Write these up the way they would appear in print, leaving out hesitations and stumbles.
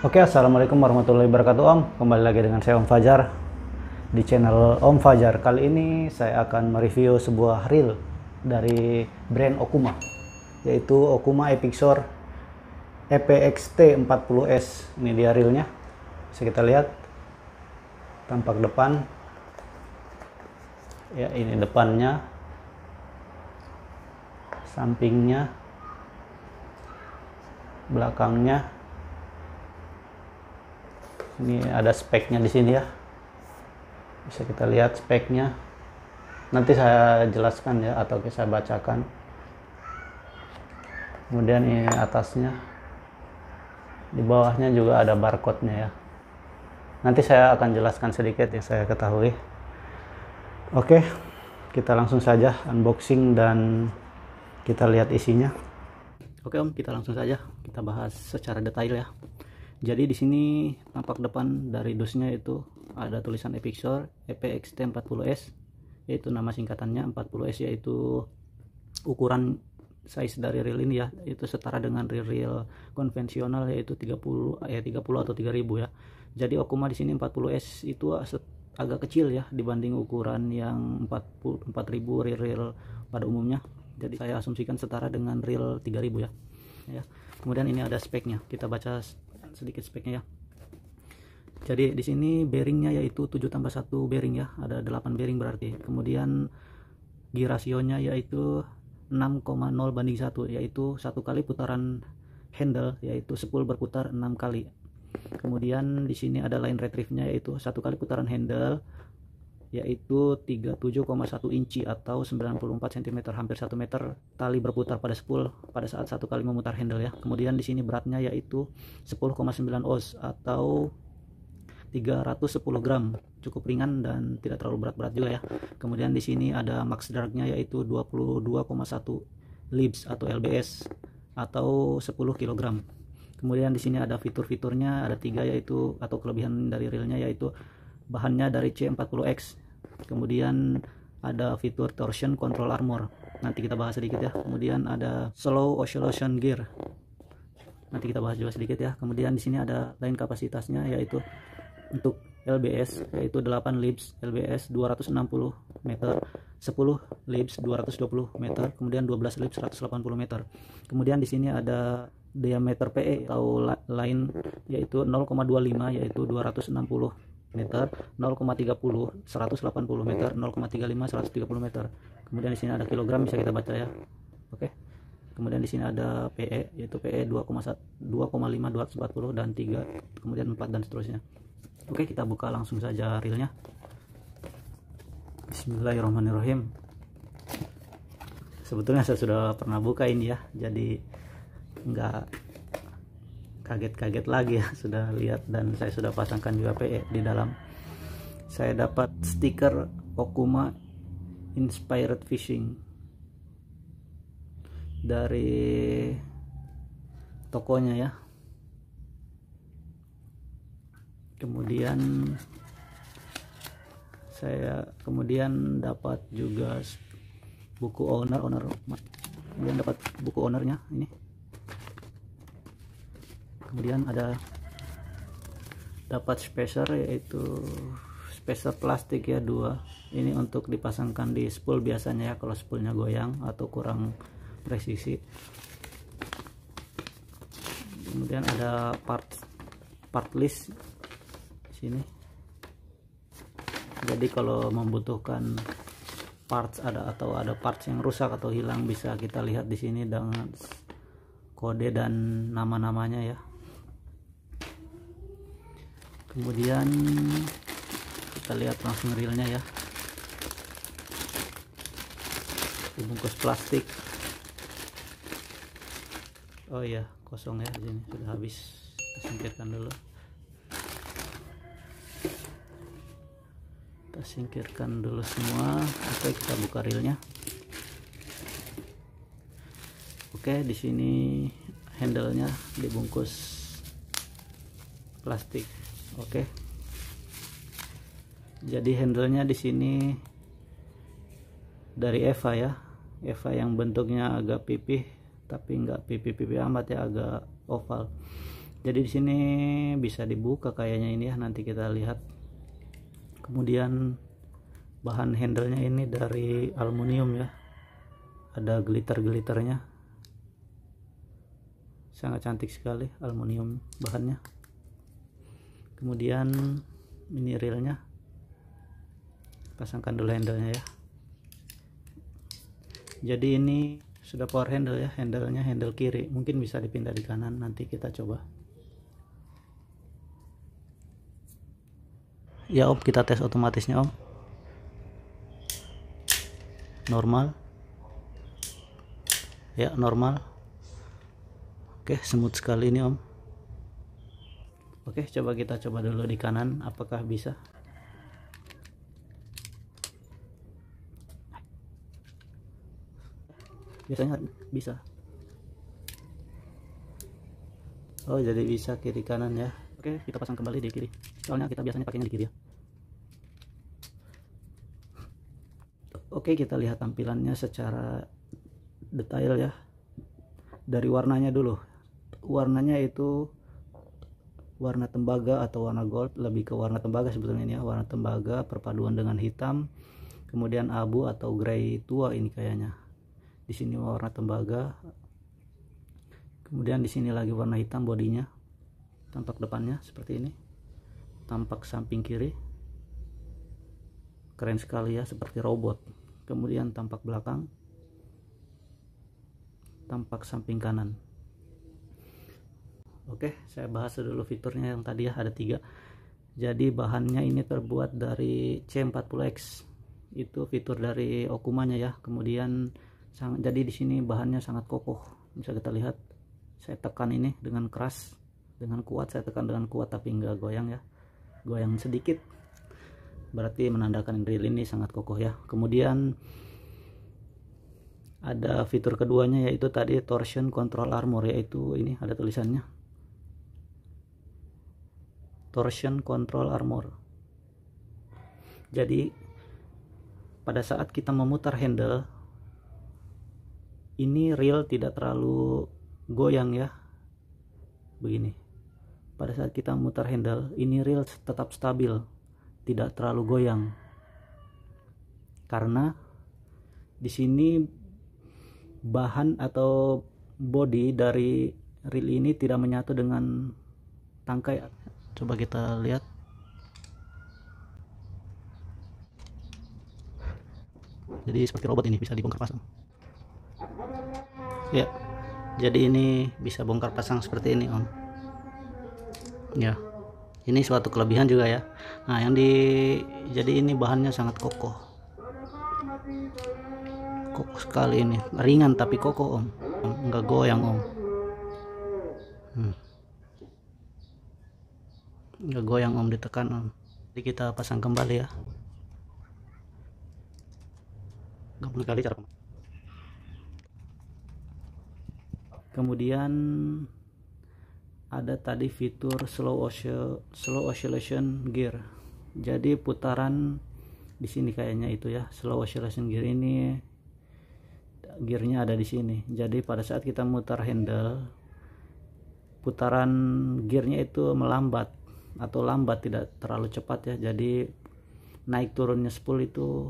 Oke, assalamualaikum warahmatullahi wabarakatuh Om. Kembali lagi dengan saya Om Fajar di channel Om Fajar. Kali ini saya akan mereview sebuah reel dari brand Okuma, yaitu Okuma Epixor EPXT 40S. Ini dia reelnya. Bisa kita lihat tampak depan. Ya, ini depannya, sampingnya, belakangnya. Ini ada speknya di sini ya, bisa kita lihat speknya. Nanti saya jelaskan ya, atau saya bacakan. Kemudian ini atasnya, di bawahnya juga ada barcode-nya ya. Nanti saya akan jelaskan sedikit yang saya ketahui. Oke, kita langsung saja unboxing dan kita lihat isinya. Oke Om, kita langsung saja kita bahas secara detail ya. Jadi di sini tampak depan dari dusnya itu ada tulisan Epixor EPXT 40S, yaitu nama singkatannya 40S, yaitu ukuran size dari reel ini ya, itu setara dengan reel konvensional, yaitu 30 atau 3000 ya. Jadi Okuma di sini 40S itu agak kecil ya dibanding ukuran yang 4000 reel pada umumnya. Jadi saya asumsikan setara dengan reel 3000 ya. Kemudian ini ada speknya, kita baca sedikit speknya ya. Jadi di sini bearingnya yaitu 7+1 bearing ya, ada 8 bearing berarti. Kemudian gear rasionya yaitu 6,0:1, yaitu satu kali putaran handle yaitu spool berputar 6 kali. Kemudian di sini ada line retrieve-nya yaitu satu kali putaran handle yaitu 37,1 inci atau 94 cm, hampir 1 meter tali berputar pada spool pada saat satu kali memutar handle ya. Kemudian di sini beratnya yaitu 10,9 oz atau 310 gram, cukup ringan dan tidak terlalu berat-berat juga ya. Kemudian di sini ada max drag-nya yaitu 22,1 libs atau lbs atau 10 kg. Kemudian di sini ada fitur-fiturnya, ada 3 yaitu, atau kelebihan dari reelnya yaitu bahannya dari C40X. Kemudian ada fitur torsion control armor, nanti kita bahas sedikit ya. Kemudian ada slow oscillation gear, nanti kita bahas juga sedikit ya. Kemudian di sini ada line kapasitasnya yaitu untuk LBS yaitu 8 libs LBS 260 meter, 10 libs 220 meter, kemudian 12 libs 180 meter. Kemudian di sini ada diameter PE atau line yaitu 0,25 yaitu 260 meter, 0,30 180 meter, 0,35 130 meter. Kemudian di sini ada kilogram, bisa kita baca ya. Oke. Kemudian di sini ada PE yaitu PE 2,5 240 dan 3, kemudian 4 dan seterusnya. Oke, kita buka langsung saja reelnya. Bismillahirrahmanirrahim. Sebetulnya saya sudah pernah buka ini ya, jadi nggak kaget-kaget lagi ya, sudah lihat dan saya sudah pasangkan juga PE di dalam. Saya dapat stiker Okuma Inspired Fishing dari tokonya ya. Kemudian saya dapat juga buku kemudian dapat buku ownernya ini. Kemudian dapat spacer yaitu spacer plastik ya, 2. Ini untuk dipasangkan di spool biasanya ya kalau spoolnya goyang atau kurang presisi. Kemudian ada part list di sini. Jadi kalau membutuhkan parts ada parts yang rusak atau hilang, bisa kita lihat di sini dengan kode dan nama-namanya ya. Kemudian kita lihat langsung reelnya ya, dibungkus plastik. Oh iya, kosong ya, ini sudah habis, kita singkirkan dulu. Kita singkirkan dulu semua. Oke, kita buka reelnya. Oke, di sini handle-nya dibungkus plastik. Oke. Jadi handle-nya di sini dari Eva ya. Eva yang bentuknya agak pipih, tapi nggak pipih-pipih amat ya, agak oval. Jadi di sini bisa dibuka kayaknya ini ya, nanti kita lihat. Kemudian bahan handle-nya ini dari aluminium ya, ada glitter-glitternya, sangat cantik sekali aluminium bahannya. Kemudian ini reelnya, pasangkan dulu handle-nya ya. Jadi ini sudah power handle ya, handle-nya handle kiri, mungkin bisa dipindah di kanan, nanti kita coba ya om. Kita tes otomatisnya om. Normal ya, normal. Oke, smooth sekali ini om. Oke, kita coba dulu di kanan, apakah bisa. Biasanya bisa. Oh, jadi bisa kiri kanan ya. Oke, kita pasang kembali di kiri, soalnya kita biasanya pakainya di kiri ya. Oke, kita lihat tampilannya secara detail ya. Dari warnanya dulu. Warnanya itu warna tembaga atau warna gold, lebih ke warna tembaga sebetulnya ini ya, warna tembaga perpaduan dengan hitam, kemudian abu atau grey tua ini kayaknya. Di sini warna tembaga. Kemudian di sini lagi warna hitam bodinya. Tampak depannya seperti ini. Tampak samping kiri. Keren sekali ya, seperti robot. Kemudian tampak belakang. Tampak samping kanan. Oke, saya bahas dulu fiturnya yang tadi ya, ada 3. Jadi bahannya ini terbuat dari C40X. Itu fitur dari Okumanya ya. Kemudian jadi di sini bahannya sangat kokoh. Bisa kita lihat. Saya tekan ini dengan keras, dengan kuat, saya tekan dengan kuat tapi enggak goyang ya. Goyang sedikit. Berarti menandakan reel ini sangat kokoh ya. Kemudian ada fitur keduanya, yaitu tadi torsion control armor, yaitu ini ada tulisannya. Torsion control armor. Jadi pada saat kita memutar handle, ini reel tidak terlalu goyang ya. Begini. Pada saat kita memutar handle, ini reel tetap stabil, tidak terlalu goyang. Karena di sini bahan atau bodi dari reel ini tidak menyatu dengan tangkai. Coba kita lihat. Jadi seperti robot ini, bisa dibongkar pasang. Ya. Jadi ini bisa bongkar pasang seperti ini om. Ya. Ini suatu kelebihan juga ya. Nah, jadi ini bahannya sangat kokoh. Kokoh sekali ini. Ringan tapi kokoh om. Enggak goyang om. Enggak goyang om, ditekan om. Jadi kita pasang kembali ya. Gabung kali cara. Kemudian ada tadi fitur slow oscillation gear. Jadi putaran di sini kayaknya itu ya, slow oscillation gear ini, gearnya ada di sini. Jadi pada saat kita mutar handle, putaran gearnya itu melambat atau lambat, tidak terlalu cepat ya. Jadi naik turunnya spool itu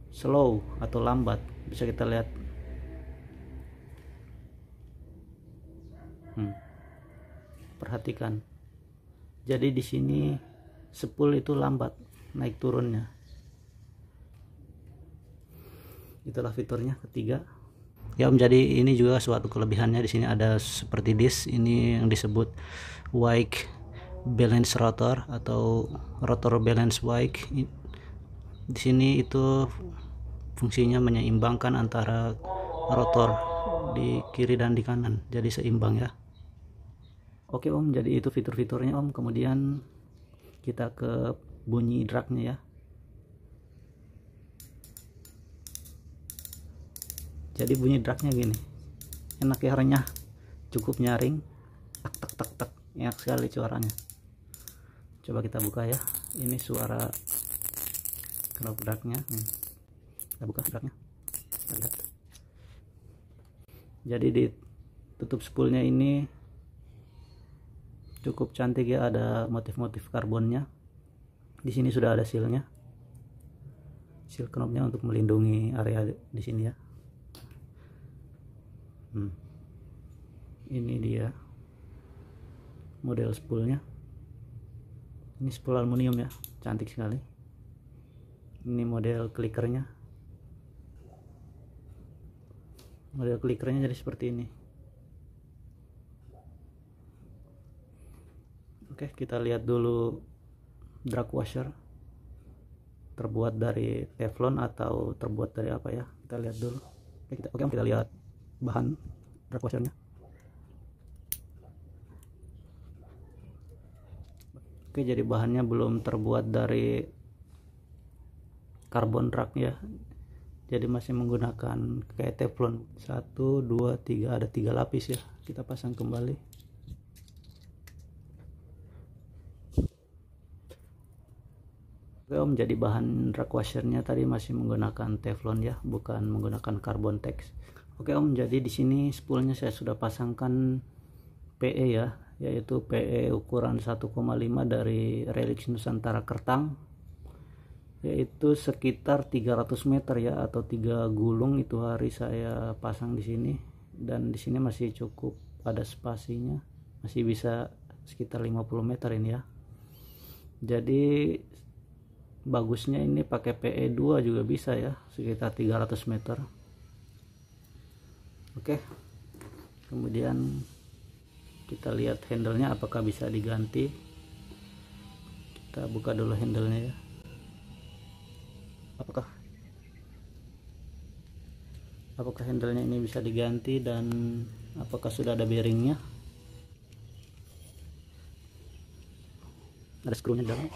slow atau lambat, bisa kita lihat. Perhatikan. Jadi di sini spool itu lambat naik turunnya. Itulah fiturnya ketiga. Ya om, jadi ini juga suatu kelebihannya. Di sini ada seperti disk ini yang disebut wake balance rotor atau rotor balance wake. Di sini itu fungsinya menyeimbangkan antara rotor di kiri dan di kanan, jadi seimbang ya. Oke om, jadi itu fitur-fiturnya om. Kemudian kita ke bunyi dragnya ya. Jadi bunyi dragnya gini, enak ya, renyah, cukup nyaring, tak tak tak tak, enak sekali suaranya. Coba kita buka ya. Ini suara knop dragnya. Kita buka dragnya. Lihat. Jadi ditutup spoolnya ini cukup cantik ya, ada motif-motif karbonnya. Di sini sudah ada sealnya, seal knobnya untuk melindungi area di sini ya. Ini dia model spoolnya. Ini spool aluminium ya, cantik sekali. Ini model klikernya. Model klikernya jadi seperti ini. Oke, kita lihat dulu drag washer terbuat dari teflon atau terbuat dari apa ya, kita lihat dulu. Oke, kita lihat bahan drag washernya. Oke, jadi bahannya belum terbuat dari karbon drag ya, jadi masih menggunakan kayak teflon. 1 2 3, ada 3 lapis ya. Kita pasang kembali. Oke om, jadi bahan drag washernya tadi masih menggunakan teflon ya, bukan menggunakan carbon tex. Oke om, jadi di sini spoolnya saya sudah pasangkan PE ya, yaitu PE ukuran 1,5 dari Relix Nusantara Kertang, yaitu sekitar 300 meter ya, atau 3 gulung itu hari saya pasang di sini. Dan di sini masih cukup ada spasinya, masih bisa sekitar 50 meter ini ya. Jadi bagusnya ini pakai PE2 juga bisa ya, sekitar 300 meter. Oke, kemudian kita lihat handle-nya apakah bisa diganti. Kita buka dulu handle-nya ya. Apakah handle-nya ini bisa diganti dan apakah sudah ada bearingnya? Ada skrunya di dalam.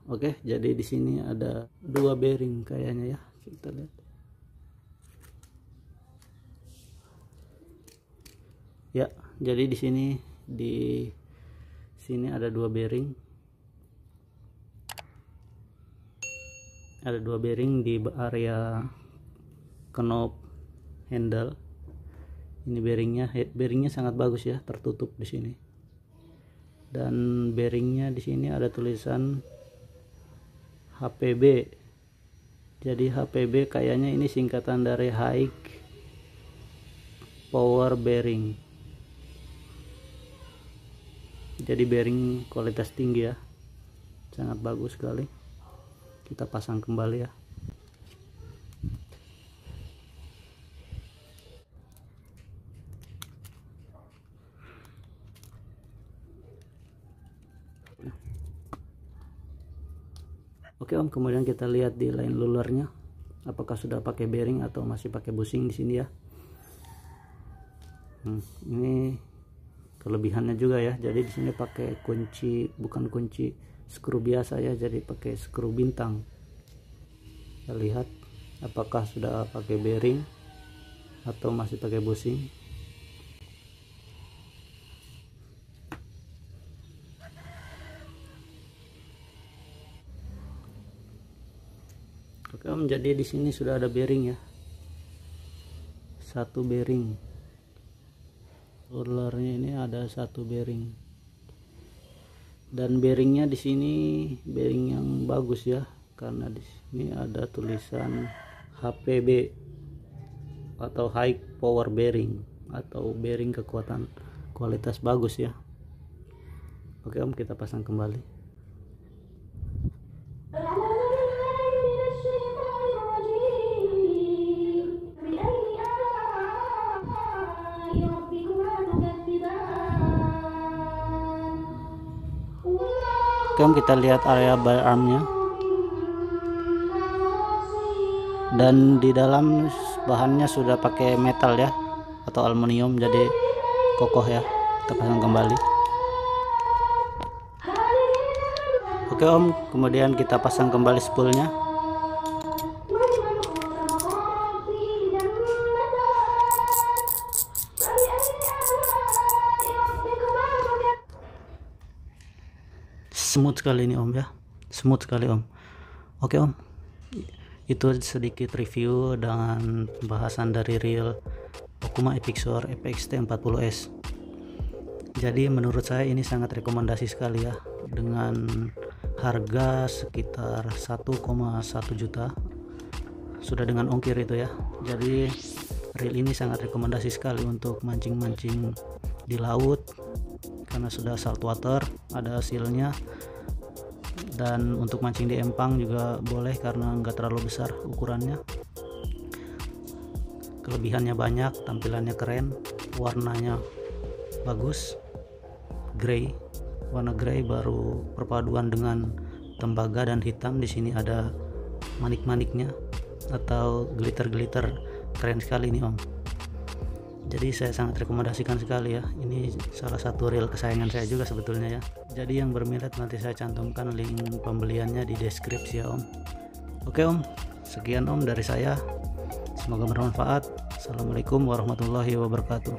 Oke, jadi di sini ada 2 bearing kayaknya ya. Kita lihat. Ya, jadi di sini ada 2 bearing. Ada 2 bearing di area knob handle. Ini bearingnya sangat bagus ya, tertutup di sini. Dan bearingnya di sini ada tulisan HPB. Jadi HPB kayaknya ini singkatan dari High Power Bearing. Jadi bearing kualitas tinggi ya, sangat bagus sekali. Kita pasang kembali ya. Oke om, kemudian kita lihat di line lulernya apakah sudah pakai bearing atau masih pakai bushing di sini ya. Ini kelebihannya juga ya. Jadi di sini pakai kunci, bukan kunci skru biasa ya, jadi pakai skru bintang. Kita lihat apakah sudah pakai bearing atau masih pakai bushing. Oke om, jadi di sini sudah ada bearing ya, 1 bearing. Rulernya ini ada 1 bearing, dan bearingnya di sini bearing yang bagus ya, karena di sini ada tulisan HPB atau High Power Bearing, atau bearing kekuatan kualitas bagus ya. Oke om, kita pasang kembali. Oke, kita lihat area bar armnya, dan di dalam bahannya sudah pakai metal ya, atau aluminium, jadi kokoh ya. Kita pasang kembali. Oke om, kemudian kita pasang kembali spoolnya. Smooth sekali ini om ya, smooth sekali om. Oke om, Itu sedikit review dengan pembahasan dari reel Okuma Epixor FX T40S. Jadi menurut saya ini sangat rekomendasi sekali ya, dengan harga sekitar 1,1 juta sudah dengan ongkir itu ya. Jadi reel ini sangat rekomendasi sekali untuk mancing-mancing di laut karena sudah saltwater, ada hasilnya. Dan untuk mancing di empang juga boleh karena nggak terlalu besar ukurannya. Kelebihannya banyak, tampilannya keren, warnanya bagus, grey, warna grey baru perpaduan dengan tembaga dan hitam. Di sini ada manik-maniknya atau glitter-glitter, keren sekali nih Om. Jadi saya sangat rekomendasikan sekali ya, ini salah satu reel kesayangan saya juga sebetulnya ya. Jadi yang berminat nanti saya cantumkan link pembeliannya di deskripsi ya Om. Oke Om, sekian Om dari saya, semoga bermanfaat. Assalamualaikum warahmatullahi wabarakatuh.